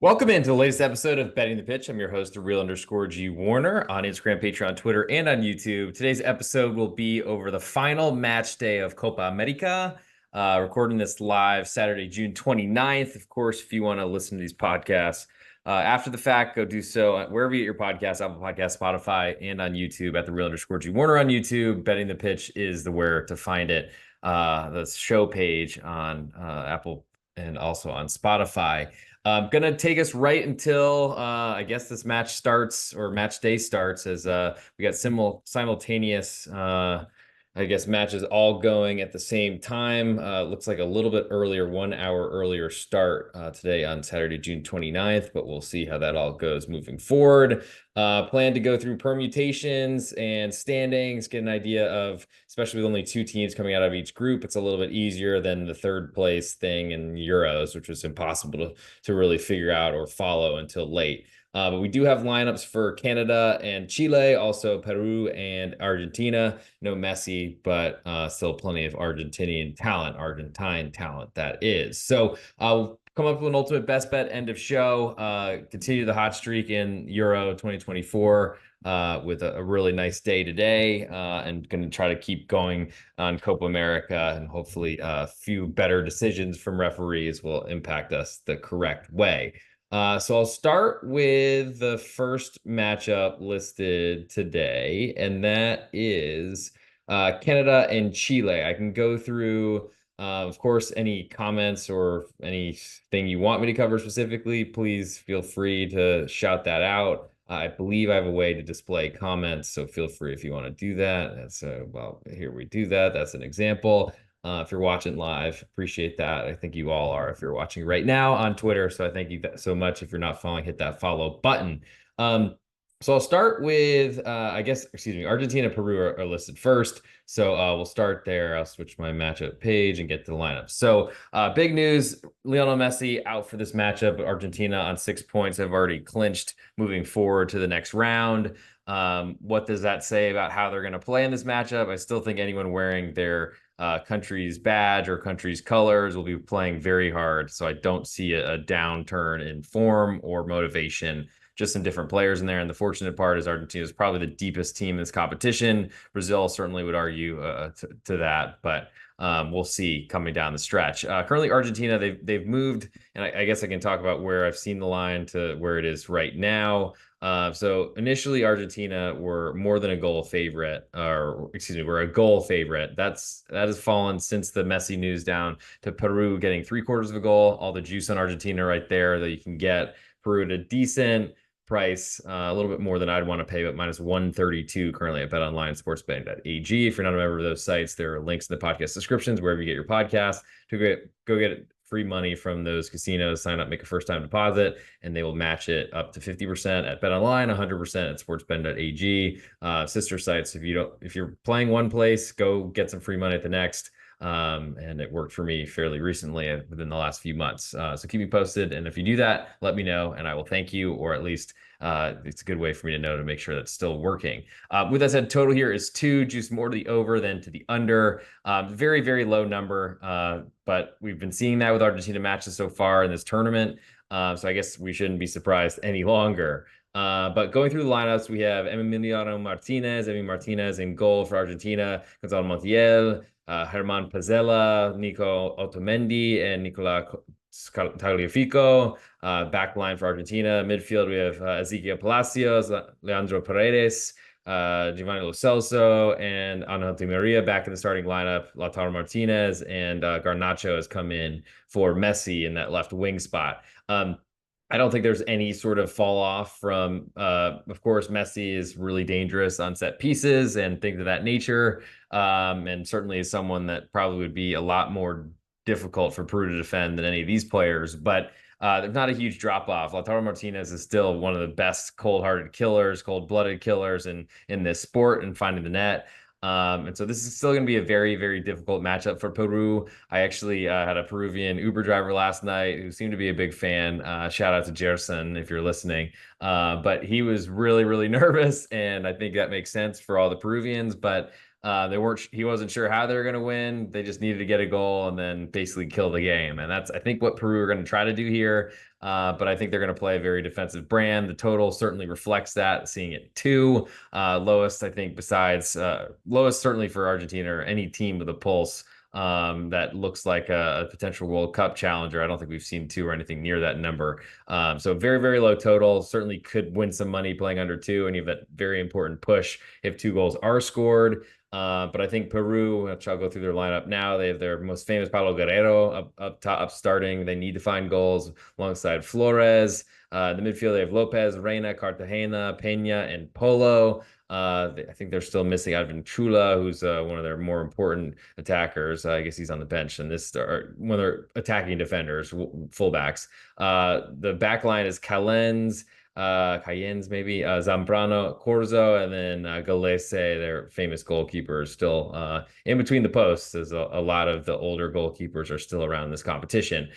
Welcome into the latest episode of Betting the Pitch. I'm your host, real_G Warner, on Instagram, Patreon, Twitter, and on YouTube. Today's episode will be over the final match day of Copa America. Recording this live Saturday, June 29th. Of course, if you want to listen to these podcasts after the fact, go do so wherever you get your podcasts, Apple Podcasts, Spotify, and on YouTube at the real_G Warner on YouTube. Betting the Pitch is the where to find it. The show page on Apple and also on Spotify. Gonna take us right until I guess this match starts, or match day starts, as we got simultaneous I guess matches all going at the same time. Looks like a little bit earlier, 1 hour earlier start today on Saturday, June 29th, but we'll see how that all goes moving forward. Plan to go through permutations and standings, get an idea of, especially with only two teams coming out of each group, it's a little bit easier than the third place thing in Euros, which was impossible to really figure out or follow until late. But we do have lineups for Canada and Chile, also Peru and Argentina. No Messi, but still plenty of Argentine talent that is. So I'll come up with an ultimate best bet end of show. Continue the hot streak in Euro 2024 with a really nice day today, and going to try to keep going on Copa America, and hopefully a few better decisions from referees will impact us the correct way. So I'll start with the first matchup listed today, and that is Canada and Chile. I can go through, of course, any comments or anything you want me to cover specifically. Please feel free to shout that out. I believe I have a way to display comments, so feel free if you want to do that. Well, here we do that. That's an example. If you're watching live, appreciate that. I think you all are if you're watching right now on Twitter. So I thank you so much. If you're not following, hit that follow button. So I'll start with, Argentina, Peru are listed first. So we'll start there. I'll switch my matchup page and get to the lineup. So big news, Lionel Messi out for this matchup. Argentina on 6 points have already clinched moving forward to the next round. What does that say about how they're going to play in this matchup? I still think anyone wearing their country's badge or country's colors will be playing very hard. So I don't see a downturn in form or motivation, just some different players in there. And the fortunate part is Argentina is probably the deepest team in this competition. Brazil certainly would argue to that, but we'll see coming down the stretch. Currently, Argentina, they've moved, and I guess I can talk about where I've seen the line to where it is right now. So initially, Argentina were more than a goal favorite, or excuse me, were a goal favorite. That has fallen since the Messi news down to Peru getting 3/4 of a goal. All the juice on Argentina right there that you can get. Peru at a decent price, a little bit more than I'd want to pay, but -132 currently at BetOnline, SportsBetting.ag. If you're not a member of those sites, there are links in the podcast descriptions wherever you get your podcast to go get free money from those casinos. Sign up, make a first-time deposit, and they will match it up to 50% at BetOnline, 100% at SportsBetting.ag. Sister sites. If you're playing one place, go get some free money at the next. And it worked for me fairly recently within the last few months. So keep me posted. And if you do that, let me know and I will thank you, or at least it's a good way for me to know to make sure that's still working. With that said, total here is 2, juice more to the over than to the under. Very, very low number, but we've been seeing that with Argentina matches so far in this tournament. So I guess we shouldn't be surprised any longer. But going through the lineups, we have Emiliano Martinez, in goal for Argentina, Gonzalo Montiel, Germán Pezzella, Nico Otamendi, and Nicolas Tagliafico. Backline for Argentina. Midfield, we have Ezequiel Palacios, Leandro Paredes, Giovanni Lo Celso, and Angel Di Maria back in the starting lineup. Lautaro Martinez and Garnacho has come in for Messi in that left wing spot. I don't think there's any sort of fall off from, of course, Messi is really dangerous on set pieces and things of that nature. And certainly is someone that probably would be a lot more difficult for Peru to defend than any of these players. But there's not a huge drop off. Lautaro Martinez is still one of the best cold-hearted killers, cold-blooded killers in this sport and finding the net. And so this is still going to be a very, very difficult matchup for Peru. I actually had a Peruvian Uber driver last night who seemed to be a big fan. Shout out to Gerson if you're listening. But he was really, really nervous, and I think that makes sense for all the Peruvians. But He wasn't sure how they were going to win. They just needed to get a goal and then basically kill the game. And that's, I think, what Peru are going to try to do here. But I think they're going to play a very defensive brand. The total certainly reflects that, seeing it two. Lowest, I think, besides lowest certainly for Argentina or any team with a pulse that looks like a potential World Cup challenger. I don't think we've seen two or anything near that number. So very, very low total. Certainly could win some money playing under two, and you have that very important push if two goals are scored. But I think Peru, which I'll go through their lineup now, they have their most famous Paulo Guerrero up top, up starting. They need to find goals alongside Flores. In the midfield, they have Lopez, Reina, Cartagena, Pena, and Polo. I think they're still missing Chula, who's one of their more important attackers. I guess he's on the bench, and this are one of their attacking defenders, fullbacks. The back line is Cayennes maybe, Zambrano, Corzo, and then Galese, their famous goalkeeper, is still in between the posts, as a lot of the older goalkeepers are still around this competition.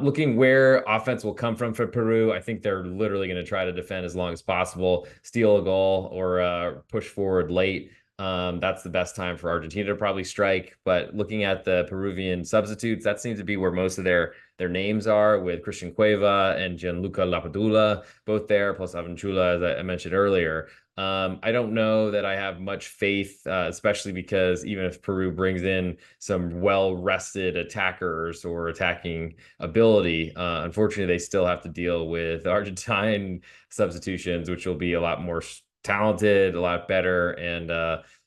Looking where offense will come from for Peru, I think they're literally going to try to defend as long as possible, steal a goal, or push forward late. That's the best time for Argentina to probably strike. But looking at the Peruvian substitutes, that seems to be where most of their names are, with Christian Cueva and Gianluca Lapadula both there, plus Avanchula, as I mentioned earlier. I don't know that I have much faith, especially because even if Peru brings in some well-rested attackers or attacking ability, unfortunately, they still have to deal with Argentine substitutions, which will be a lot more talented, a lot better, and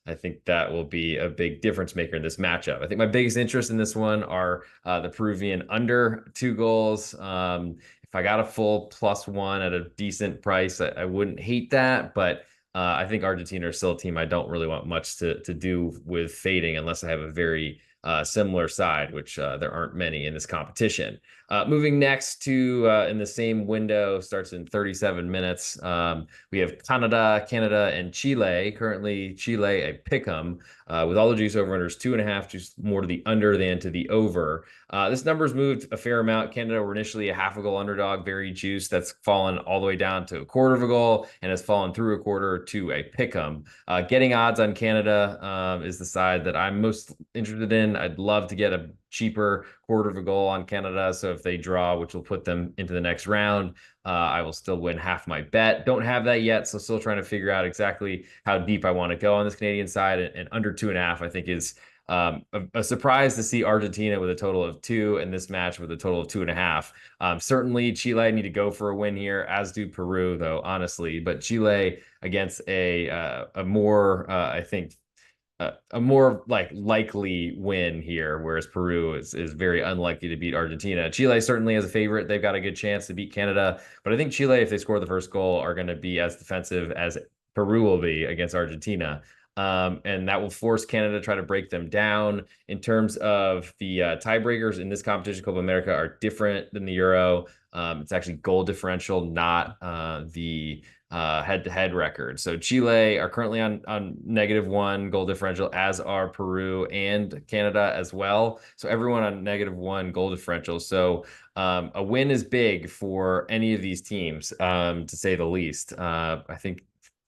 I think that will be a big difference maker in this matchup. I think my biggest interest in this one are the Peruvian under 2 goals. If I got a full +1 at a decent price, I wouldn't hate that, but I think Argentina are still a team I don't really want much to do with fading unless I have a very similar side, which there aren't many in this competition. Moving next to in the same window, starts in 37 minutes. We have Canada, and Chile. Currently, Chile a pick'em with all the juice over-unders 2.5, just more to the under than to the over. This number's moved a fair amount. Canada were initially a half a goal underdog, very juiced. That's fallen all the way down to a quarter of a goal and has fallen through a quarter to a pick'em. Getting odds on Canada is the side that I'm most interested in. I'd love to get a cheaper quarter of a goal on Canada. So if they draw, which will put them into the next round, I will still win half my bet. Don't have that yet, so still trying to figure out exactly how deep I want to go on this Canadian side. And under 2.5, I think, is a surprise to see Argentina with a total of 2 and this match with a total of 2.5. Certainly, Chile need to go for a win here, as do Peru, though, honestly. But Chile against a more, I think, a more likely win here, whereas Peru is very unlikely to beat Argentina. Chile certainly as a favorite. They've got a good chance to beat Canada, but I think Chile, if they score the first goal, are going to be as defensive as Peru will be against Argentina. And that will force Canada to try to break them down. In terms of the tiebreakers in this competition, Copa America are different than the Euro. It's actually goal differential, not the head-to-head record. So Chile are currently on -1 goal differential, as are Peru and Canada as well. So everyone on -1 goal differential. So a win is big for any of these teams, to say the least. I think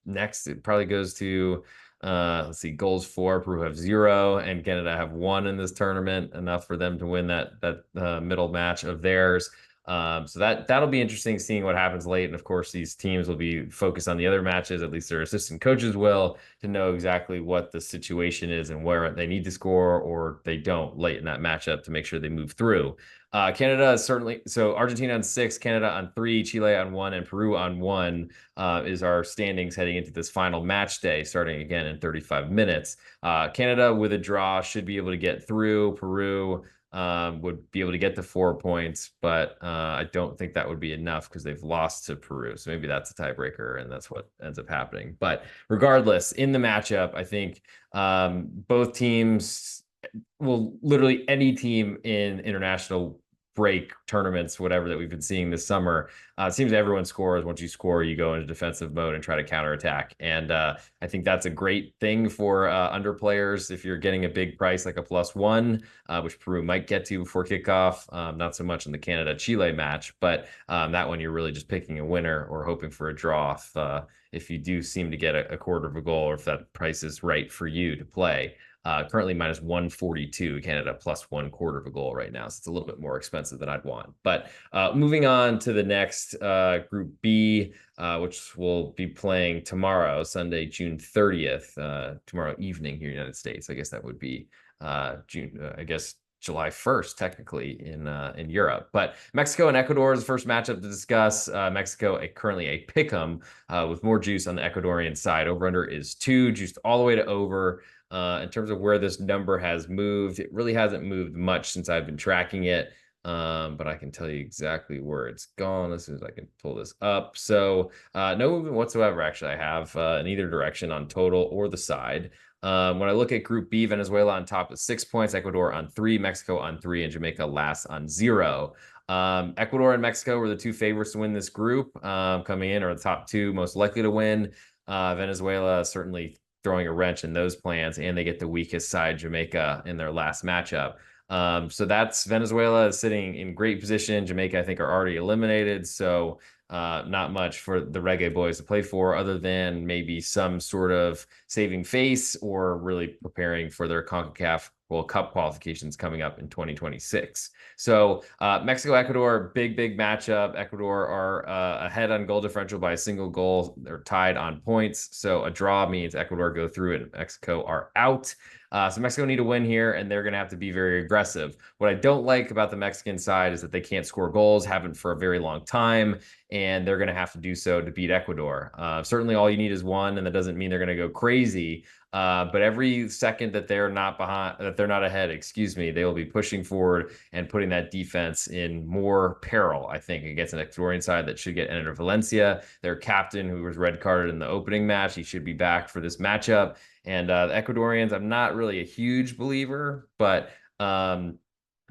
next it probably goes to let's see, goals for. Peru have 0 and Canada have 1 in this tournament, enough for them to win that middle match of theirs. So that'll be interesting, seeing what happens late. And of course, these teams will be focused on the other matches, at least their assistant coaches will, to know exactly what the situation is and where they need to score or they don't late in that matchup to make sure they move through. Canada is certainly, so Argentina on 6, Canada on 3, Chile on 1, and Peru on 1 is our standings heading into this final match day, starting again in 35 minutes. Canada with a draw should be able to get through. Peru would be able to get to 4 points, but I don't think that would be enough because they've lost to Peru. So maybe that's a tiebreaker and that's what ends up happening. But regardless, in the matchup, I think both teams, well, literally any team in international break tournaments, whatever that we've been seeing this summer. It seems everyone scores. Once you score, you go into defensive mode and try to counterattack. And I think that's a great thing for under players. If you're getting a big price like a +1, which Peru might get to before kickoff, not so much in the Canada-Chile match, but that one you're really just picking a winner or hoping for a draw if you do seem to get a quarter of a goal or if that price is right for you to play. Currently -142, Canada +1/4 of a goal right now. So it's a little bit more expensive than I'd want. But moving on to the next Group B, which we'll be playing tomorrow, Sunday, June 30th, tomorrow evening here in the United States. I guess that would be July 1st, technically, in Europe. But Mexico and Ecuador is the first matchup to discuss. Mexico currently a pick'em with more juice on the Ecuadorian side. Over-under is 2, juiced all the way to over. In terms of where this number has moved, it really hasn't moved much since I've been tracking it. But I can tell you exactly where it's gone as soon as I can pull this up. So no movement whatsoever, actually, I have in either direction on total or the side. When I look at Group B, Venezuela on top with 6 points, Ecuador on 3, Mexico on 3, and Jamaica last on 0. Ecuador and Mexico were the two favorites to win this group coming in, or the top two most likely to win. Venezuela certainly throwing a wrench in those plans, and they get the weakest side, Jamaica, in their last matchup. So that's Venezuela is sitting in great position. Jamaica, I think, are already eliminated. So not much for the Reggae Boys to play for other than maybe some sort of saving face or really preparing for their CONCACAF World Cup qualifications coming up in 2026. So Mexico, Ecuador, big matchup. Ecuador are ahead on goal differential by a single goal. They're tied on points. So a draw means Ecuador go through and Mexico are out. So Mexico need to win here, and they're going to have to be very aggressive. What I don't like about the Mexican side is that they can't score goals, haven't for a very long time, and they're going to have to do so to beat Ecuador. Certainly all you need is one, and that doesn't mean they're going to go crazy. But every second that they're not ahead, they will be pushing forward and putting that defense in more peril, I think, against an Ecuadorian side that should get Ener Valencia, their captain, who was red carded in the opening match. He should be back for this matchup. And the Ecuadorians, I'm not really a huge believer, but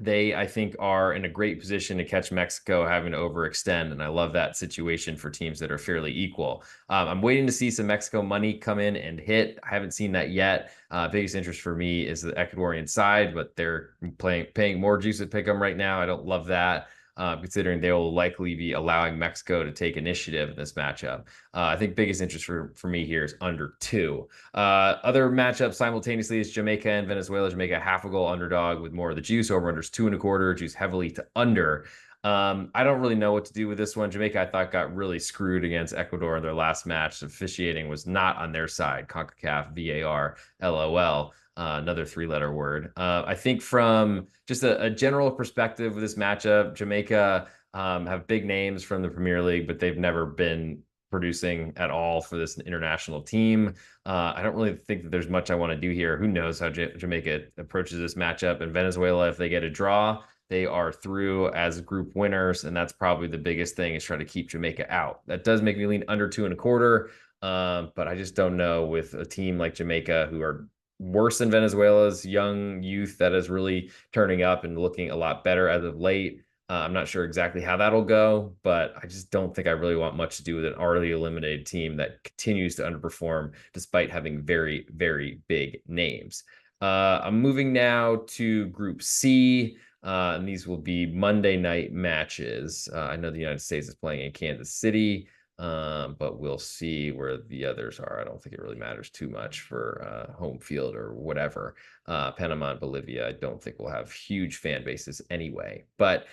they, I think, are in a great position to catch Mexico having to overextend. And I love that situation for teams that are fairly equal. I'm waiting to see some Mexico money come in and hit. I haven't seen that yet. Biggest interest for me is the Ecuadorian side, but they're paying more juice at pick'em right now. I don't love that. Considering they will likely be allowing Mexico to take initiative in this matchup. I think biggest interest for me here is under 2. Other matchups simultaneously is Jamaica and Venezuela. Jamaica half a goal underdog with more of the juice. Over-unders 2.25, juice heavily to under. I don't really know what to do with this one. Jamaica, I thought, got really screwed against Ecuador in their last match. Officiating was not on their side. CONCACAF, VAR, LOL. Another 3-letter word. I think from just a general perspective of this matchup, Jamaica have big names from the Premier League, but they've never been producing at all for this international team. I don't really think that there's much I want to do here. Who knows how Jamaica approaches this matchup? And Venezuela, if they get a draw, they are through as group winners, and that's probably the biggest thing, is trying to keep Jamaica out. That does make me lean under 2.25, but I just don't know with a team like Jamaica, who are worse than Venezuela's young youth that is really turning up and looking a lot better as of late. I'm not sure exactly how that'll go, but I just don't think I really want much to do with an already eliminated team that continues to underperform despite having very big names. I'm moving now to Group C. And these will be Monday night matches. I know the United States is playing in Kansas City. But we'll see where the others are. I don't think it really matters too much for home field or whatever. Panama and Bolivia, I don't think will have huge fan bases anyway. But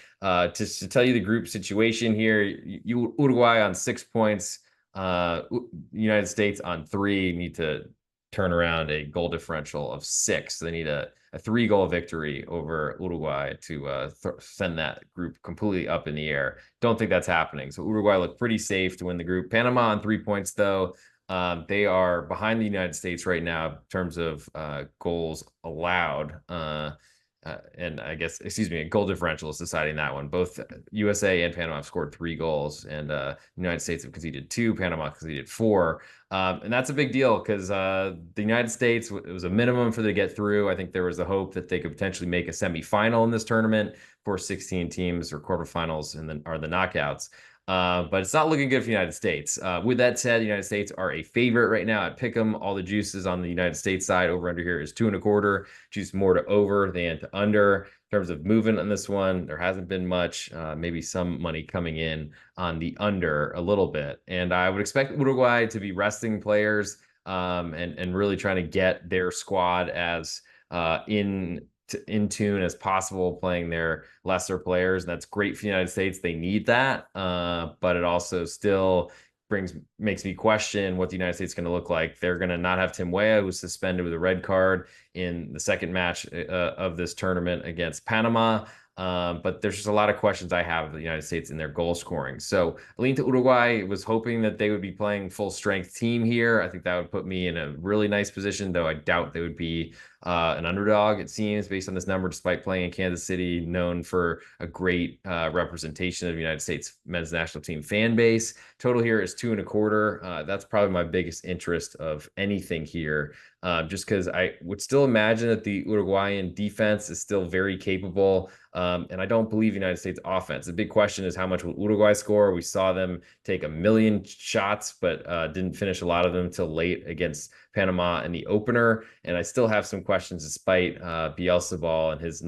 just to tell you the group situation here, Uruguay on 6 points, United States on 3, need to turn around a goal differential of 6. They need a 3-goal victory over Uruguay to send that group completely up in the air. Don't think that's happening. So Uruguay look pretty safe to win the group. Panama on 3 points, though. They are behind the United States right now in terms of goals allowed. and I guess, excuse me, a goal differential is deciding that one. Both USA and Panama have scored 3 goals, and the United States have conceded 2. Panama conceded 4. And that's a big deal because the United States, it was a minimum for them to get through. I think there was a hope that they could potentially make a semifinal in this tournament for 16 teams, or quarterfinals, and then are the knockouts. But it's not looking good for the United States. With that said, the United States are a favorite right now at Pick'em. All the juices on the United States side. Over under here is 2.25. Juice more to over than to under. In terms of movement on this one, there hasn't been much. Maybe some money coming in on the under a little bit. And I would expect Uruguay to be resting players and really trying to get their squad as in tune as possible, playing their lesser players. And that's great for the United States. They need that. But it also still makes me question what the United States is going to look like. They're going to not have Tim Weah, who's suspended with a red card in the second match of this tournament against Panama. But there's just a lot of questions I have of the United States in their goal scoring. So I lean to Uruguay. Was hoping that they would be playing full strength team here. I think that would put me in a really nice position, though I doubt they would be an underdog, it seems, based on this number, despite playing in Kansas City, known for a great representation of the United States men's national team fan base. Total here is 2.25. That's probably my biggest interest of anything here, just because I would still imagine that the Uruguayan defense is still very capable. And I don't believe United States offense. The big question is how much will Uruguay score? We saw them take 1,000,000 shots, but didn't finish a lot of them till late against Panama in the opener. And I still have some questions despite Bielsa and his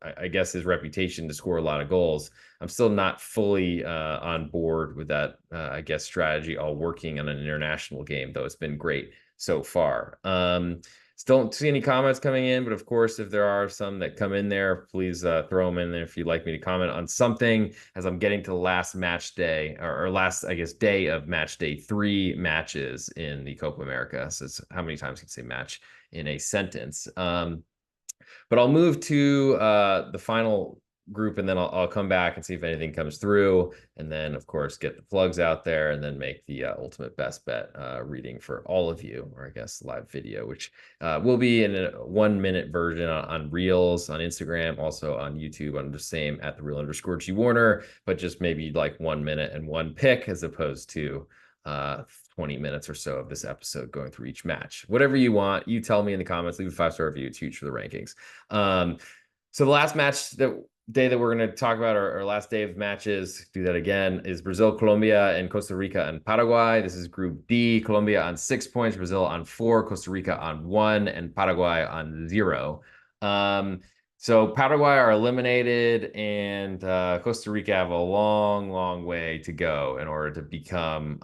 I guess his reputation to score a lot of goals. I'm still not fully on board with that, I guess, strategy all working on an international game, though it's been great so far. Still don't see any comments coming in, but of course, if there are some that come in there, please throw them in there if you'd like me to comment on something, as I'm getting to the last match day, or last, I guess, day of match day 3 matches in the Copa America. So it's how many times you can say match in a sentence. But I'll move to the final group, and then I'll come back and see if anything comes through, and then of course get the plugs out there, and then make the ultimate best bet reading for all of you, or I guess live video, which will be in a 1-minute version on Reels on Instagram, also on YouTube under the same at the @real_G Warner, but just maybe like 1 minute and one pick, as opposed to 20 minutes or so of this episode going through each match. Whatever you want, you tell me in the comments. Leave a 5-star review. It's huge for the rankings. So the last match day that we're going to talk about, our last day of matches, do that again, is Brazil, Colombia, and Costa Rica and Paraguay. This is Group D. Colombia on 6 points, Brazil on 4, Costa Rica on 1, and Paraguay on 0. So Paraguay are eliminated, and Costa Rica have a long, long way to go in order to become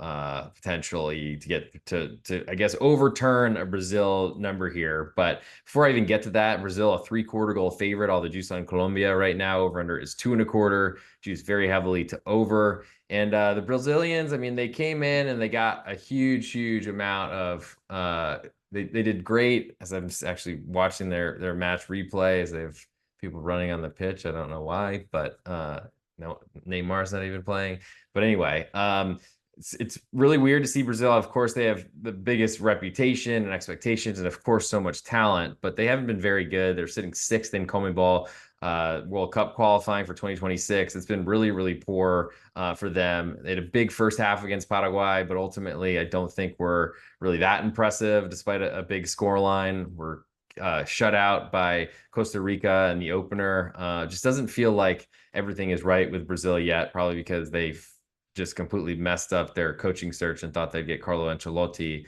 potentially to get to I guess overturn a Brazil number here. But before I even get to that, Brazil a 3/4 goal favorite. All the juice on Colombia right now. Over under is 2.25. Juice very heavily to over. And the Brazilians, I mean, they came in and they got a huge amount of they did great. As I'm actually watching their match replays, they have people running on the pitch. I don't know why, but no, Neymar's not even playing. But anyway, it's really weird to see Brazil. Of course, they have the biggest reputation and expectations, and of course, so much talent, but they haven't been very good. They're sitting 6th in CONMEBOL World Cup qualifying for 2026. It's been really poor for them. They had a big first half against Paraguay, but ultimately, I don't think we're really that impressive, despite a big score line. We're shut out by Costa Rica in the opener. Just doesn't feel like everything is right with Brazil yet, probably because they've just completely messed up their coaching search and thought they'd get Carlo Ancelotti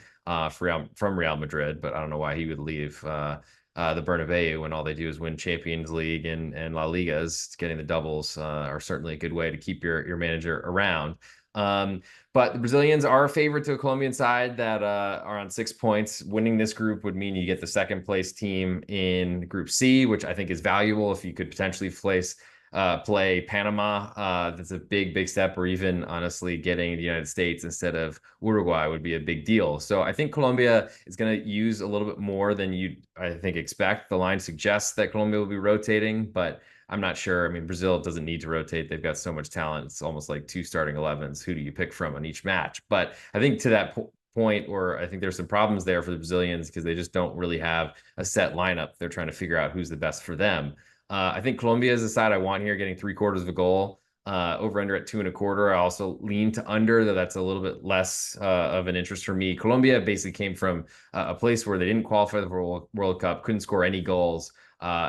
from Real Madrid, but I don't know why he would leave the Bernabeu when all they do is win Champions League and La Ligas. Getting the doubles are certainly a good way to keep your manager around. But the Brazilians are a favorite to a Colombian side that are on 6 points. Winning this group would mean you get the 2nd place team in Group C, which I think is valuable if you could potentially play Panama. That's a big step, or even honestly getting the United States instead of Uruguay would be a big deal. So I think Colombia is going to use a little bit more than you, I think, expect. The line suggests that Colombia will be rotating, but I'm not sure. I mean, Brazil doesn't need to rotate. They've got so much talent. It's almost like 2 starting 11s. Who do you pick from on each match? But I think to that point where I think there's some problems there for the Brazilians because they just don't really have a set lineup. They're trying to figure out who's the best for them. I think Colombia is the side I want here, getting 3/4 of a goal. Over under at 2.25. I also lean to under, though that's a little bit less of an interest for me. Colombia basically came from a place where they didn't qualify for the World Cup, couldn't score any goals.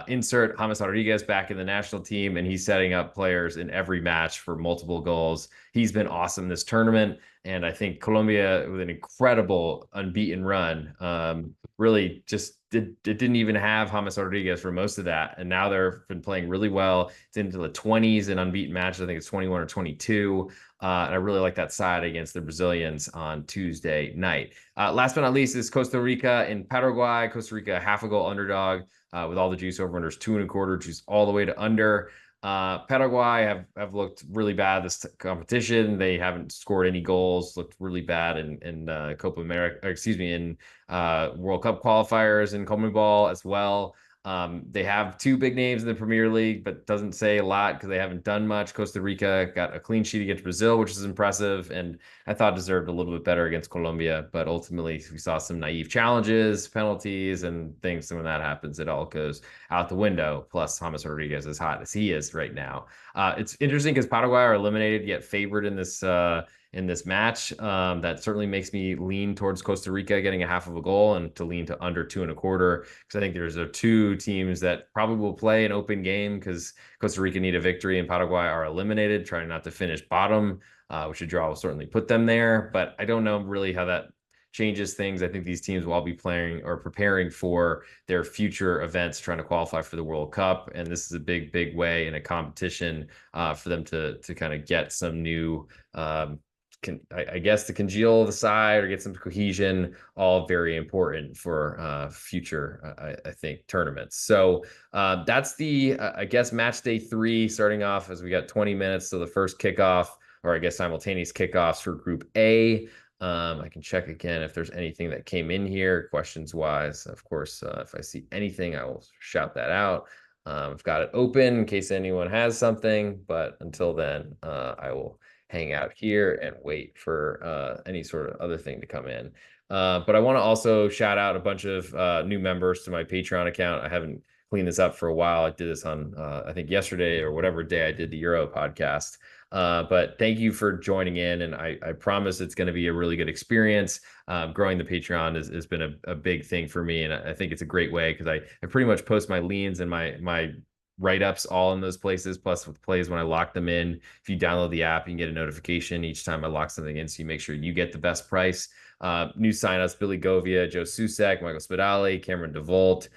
Insert James Rodriguez back in the national team, and he's setting up players in every match for multiple goals. He's been awesome this tournament, and I think Colombia, with an incredible unbeaten run, really just it didn't even have James Rodriguez for most of that, and now they've been playing really well. It's into the 20s in unbeaten matches. I think it's 21 or 22. And I really like that side against the Brazilians on Tuesday night. Last but not least is Costa Rica in Paraguay. Costa Rica, half a goal underdog with all the juice over unders 2.25, juice all the way to under. Paraguay have looked really bad this competition. They haven't scored any goals, looked really bad in Copa America, in World Cup qualifiers in CONMEBOL as well. They have two big names in the Premier League, but doesn't say a lot because they haven't done much. Costa Rica got a clean sheet against Brazil, which is impressive, and I thought deserved a little bit better against Colombia. But ultimately, we saw some naive challenges, penalties, and things. And when that happens, it all goes out the window. Plus, James Rodriguez, as hot as he is right now. It's interesting because Paraguay are eliminated yet favored in this match. That certainly makes me lean towards Costa Rica getting a half of a goal and to lean to under 2.25, because I think there's two teams that probably will play an open game because Costa Rica need a victory and Paraguay are eliminated, trying not to finish bottom, which a draw will certainly put them there. But I don't know really how that changes things. I think these teams will all be playing or preparing for their future events, trying to qualify for the World Cup. And this is a big way in a competition for them to kind of get some new I guess to congeal the side or get some cohesion, all very important for future, I think, tournaments. So that's the, I guess, match day 3 starting off as we got 20 minutes. So the first kickoff, or I guess simultaneous kickoffs for Group A. I can check again if there's anything that came in here questions wise. Of course, if I see anything, I will shout that out. I've got it open in case anyone has something, but until then, I will hang out here and wait for any sort of other thing to come in. But I want to also shout out a bunch of new members to my Patreon account. I haven't cleaned this up for a while. I did this on, I think yesterday or whatever day I did the Euro podcast. But thank you for joining in. And I promise it's going to be a really good experience. Growing the Patreon has been a big thing for me. And I think it's a great way because I pretty much post my leans and my write-ups all in those places, plus with plays when I lock them in. If you download the app, you can get a notification each time I lock something in, so you make sure you get the best price. New signups: Billy Govia, Joe Susek, Michael Spadali, Cameron DeVolt,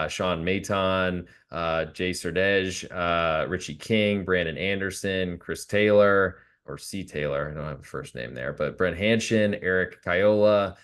Sean Mayton, Jay Serdej, Richie King, Brandon Anderson, Chris Taylor, or C. Taylor, I don't have a first name there, but Brent Hanshin, Eric Kiola,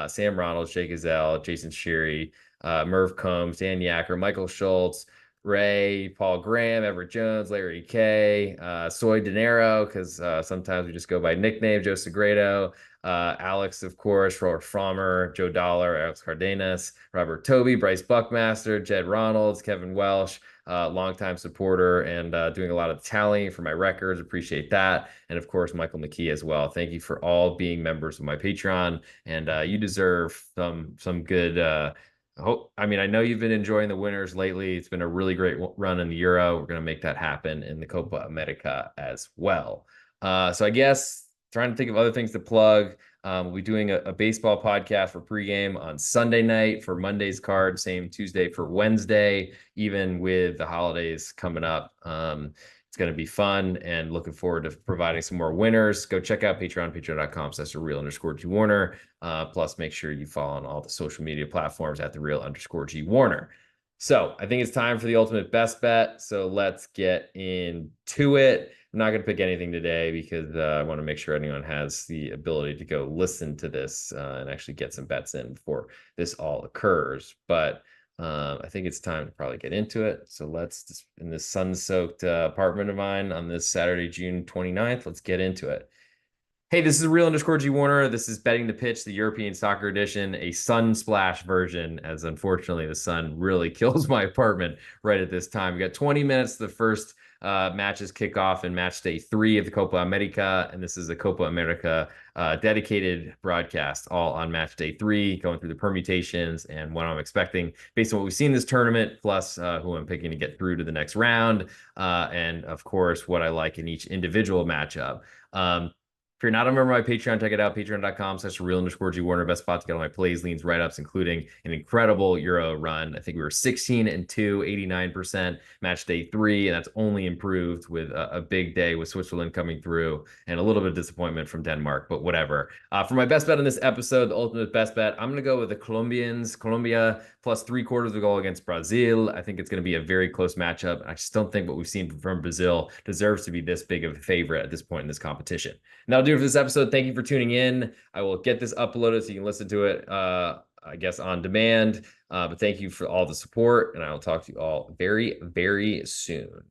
Sam Ronald, Jay Gazelle, Jason Sheary, Merv Combs, Dan Yacker, Michael Schultz, Ray, Paul Graham, Everett Jones, Larry K, Soy Dinero, because sometimes we just go by nickname, Joe Segredo, Alex, of course, Robert Frommer, Joe Dollar, Alex Cardenas, Robert Toby, Bryce Buckmaster, Jed Ronalds, Kevin Welsh, longtime supporter and doing a lot of tallying for my records. Appreciate that. And of course, Michael McKee as well. Thank you for all being members of my Patreon. And you deserve some good I know you've been enjoying the winners lately. It's been a really great run in the Euro. We're going to make that happen in the Copa America as well. So I guess trying to think of other things to plug. We'll be doing a baseball podcast for pregame on Sunday night for Monday's card, same Tuesday for Wednesday, even with the holidays coming up. It's going to be fun and looking forward to providing some more winners. Go check out patreon.com/thereal_G Warner. Plus, make sure you follow on all the social media platforms at @thereal_G Warner. So I think it's time for the ultimate best bet. So let's get into it. I'm not going to pick anything today because I want to make sure anyone has the ability to go listen to this and actually get some bets in before this all occurs. But I think it's time to probably get into it. So let's just, in this sun-soaked apartment of mine on this Saturday, June 29th, let's get into it. Hey, this is Real_G Warner. This is Betting the Pitch, the European Soccer Edition, a sun splash version, as unfortunately the sun really kills my apartment right at this time. We got 20 minutes, the first matches kick off in match day 3 of the Copa America, and this is a Copa America dedicated broadcast, all on match day 3, going through the permutations and what I'm expecting based on what we've seen this tournament, plus who I'm picking to get through to the next round, and of course what I like in each individual matchup. If you're not a member of my Patreon, check it out. Patreon.com/real_G Warner. Best spot to get all my plays, leans, write-ups, including an incredible Euro run. I think we were 16-2, 89% match day 3, and that's only improved with a big day with Switzerland coming through and a little bit of disappointment from Denmark, but whatever. For my best bet in this episode, the ultimate best bet, I'm going to go with the Colombians. Colombia plus 3/4 of a goal against Brazil. I think it's going to be a very close matchup. I just don't think what we've seen from Brazil deserves to be this big of a favorite at this point in this competition. And that'll do it for this episode. Thank you for tuning in. I will get this uploaded so you can listen to it, I guess, on demand. But thank you for all the support, and I will talk to you all very, very soon.